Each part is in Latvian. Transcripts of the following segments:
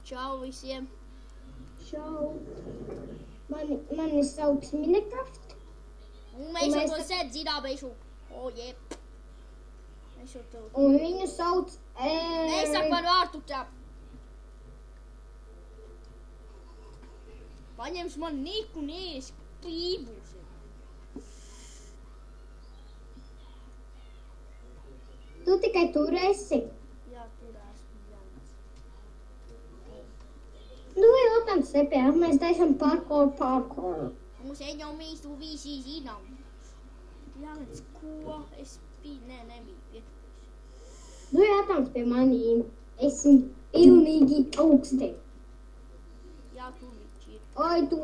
Čau visiem! Čau. Mani sauc Minecraft. Un mēs jau to sēd zinām, mēs jau... O, jeb. Mēs jau to... Un viņu sauc... Nesaka man vārtu tā. Paņems man niku un ies klībūs. Tu tikai tur esi. Jā, tur esmu. Nu, jautājums nepie, mēs taisam parkour. Mums jau mēs to visi zinām. Jānec, ko es biju? Nē, nebiju pieturies. Nu, jautājums pie manīm. Esmu pilnīgi augsti. Jā, tu viņš ir. Ai, tu...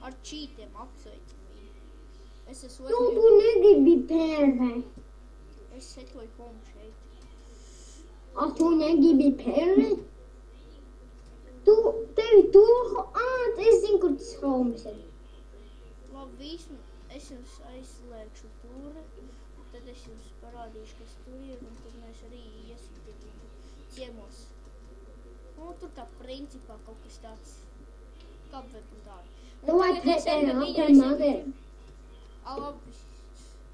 Ar čītiem apsveicam. Es esmu... Tu negribi pērē. Es setoju pomu šeit. Tu negribi pērē? Tevi tuvu... Es zinu, kur tas homes ir. Labi, visu. Es jums aizslēgšu tur. Tad es jums parādīšu, kas tur ir. Un tad mēs arī iesim ciemos. Nu, tur kā principā kaut kas tāds. Kāpēc un tādi. Davai pētējā apēr madēm. Labi.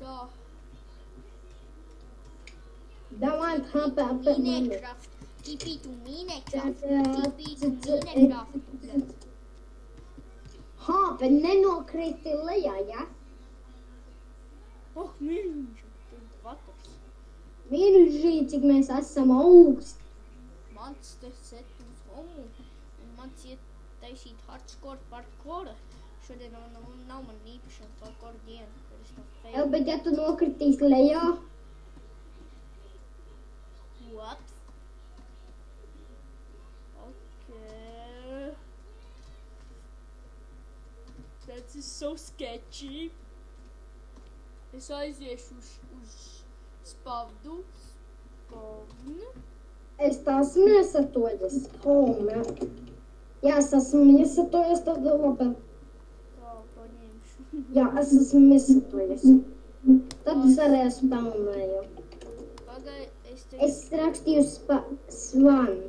Tā. Davai apēr madēm. Minecraft. Tipītu Minecraft. Tipītu Minecraft. Bet nenokriti lejā, ja? Oh, milži. Vatars. Milži, cik mēs esam augsti. Mans te set uz homu. Un mans iet taisīt hardcore parkour. Šodien nav man īpašana parkour diena. Bet ja tu nokritīs lejā? What? Okay. That is so sketchy. Es aiziešu uz spavdu. Es esmu iesatojies. Jā, es esmu iesatojies, tad labi. Tā, paņemšu. Jā, es esmu iesatojies. Tad es arī esmu pelnēju. Pagai, Es rakstīju svanu.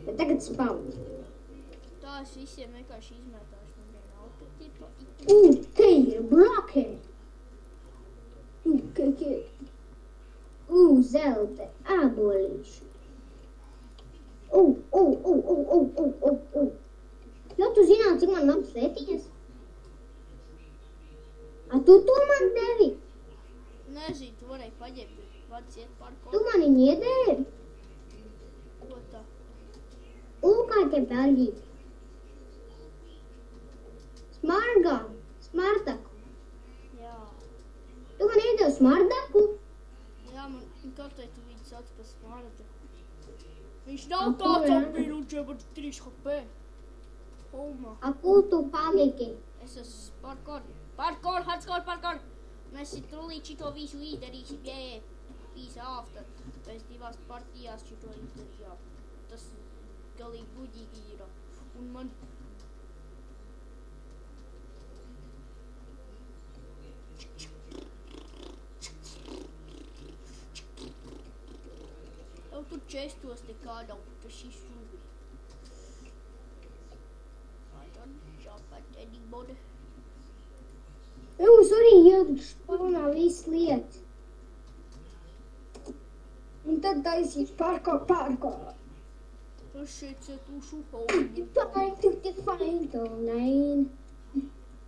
Bet tagad spavdu. Tā es visiem vienkārši izmētāšu. Man viena autotipa. Te ir bloki. Zelte, ābolīši. Jo tu zināt, cik man labs lētījies? Tu to man devi? Nezinu, tu varēji paņemt. Vats iet parkour. Tu mani iedēvi? Ko tā? Kā tie pelģīti? Smardaku. Jā. Tu man iedevi smardaku? Jā, man katrai tu viņu sauc par smardaku. Viņš nav tāds apvienot, bet 3 HP. Homa. Ko tu paliki? Es esmu parkour. Parkour, hardcore parkour. Mēs trulīt šito visu izdarīsim, jē. Peace after. Pēc 2 partijās šito izdarījām. Tas galīgi buģīgi ir. Un man... Jau tur čestos te kādam, tas ir sūvi. I don't jump at anybody. Jūs arī iedruši spawnā visu lietu. Un tad taisīšu parkour. Tas šeit setūšu homu. Define domain.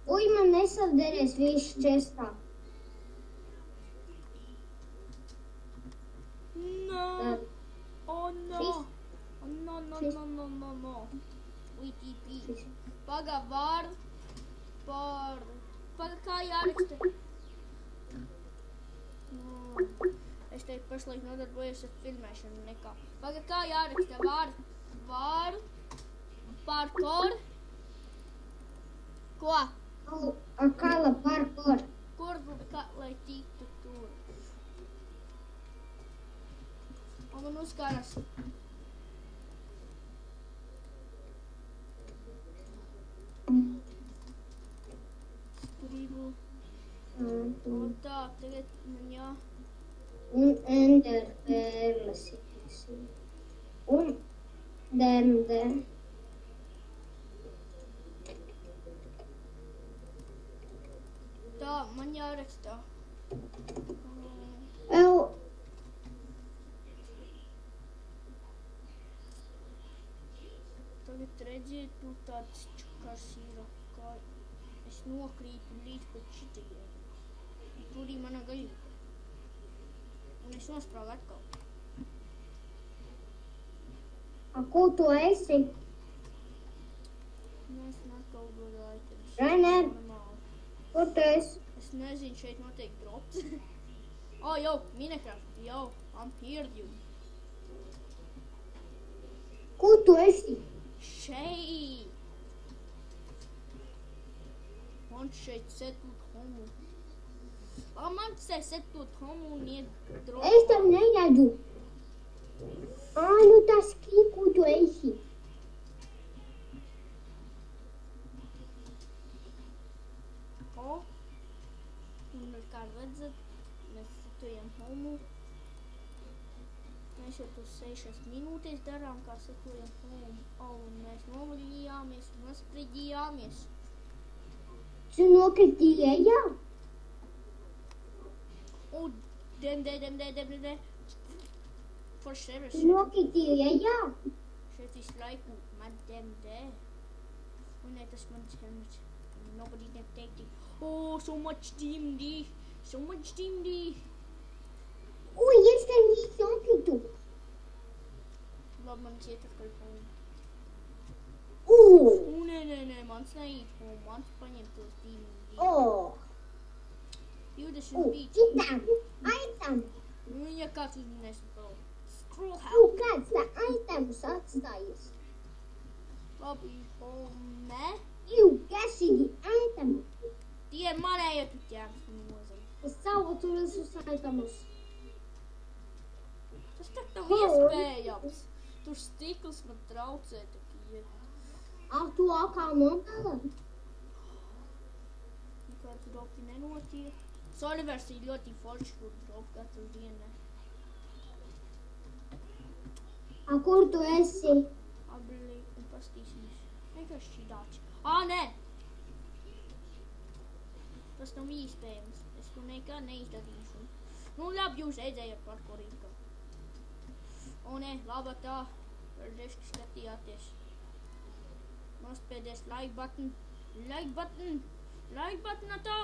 Man nesavderēs visu čestā. No. Oh no. No. VTP. Paga var par... Paga kā jāraksta? No. Es te pašlaik nodarbojos ar filmēšanu nekā. Paga kā jāraksta? Var parkour. Ko? Kala parkour. Kur, lai tiktu tur? Man uzkāras. Gribu. Un tā, tagad man jā. Un ender perlas. Un DMD. Tā, man jārakstā. Tagad redziet, tu tāds čukars ir, kā es nokrītu līdz pat šitajiem. Tur arī mana gaļa. Un es nosprāgu atkal. Ko tu esi? Nu, es atkal dodu items. Rainer, kur tu esi? Es nezinu, šeit noteikti drops. Yo, Minecraft, yo, I'm here, dude. Kur tu esi? Šeit! Man šeit setot homu. Man šeit setot homu un iet dropu. Es tev neredzu. Nu tas kur tu esi. Un kā redzat, mēs setojam homu. Mēs jau to 6 minūtēs darām, kā setojam homu. Un mēs novaļījāmies, nospriģījāmies. Tu nokritīji ejā? Demdē. Forši sevis. Tu nokritīji ejā? Šeit visu laiku man demdē. Un ne, tas mans helmets. Nobody can take it. So much DMD. So much DMD. Es tev visu nokritu. Labi, man iet atkal homu. Nē, mans neiet homu. Mans paņem tos DMD. 20 Item. Ja kāds uzminēs to. Scroll help. Kāds tā items atstājies? Labi, home. Gasīgi item. Tie manējie tu ķēmas nozari. Es saucu visus itemus. Tas tak nav iespējams. Tur stikls man traucē tak iet. Tu atkal nopēlē? Nekāds dropi nenotiek. Solivers ir ļoti forši, kur drop katru dienu. Kur tu esi? Abili un pastīsimies. Vienkārši dāči. Nē! Tas nav iespējams. Es to nekā neizdarīšu. Nu, labi, jūs edzējat parkorīgā. Nē, laba tā. Paldies, ka skatījāties. Nospēdies like button. Like button atā!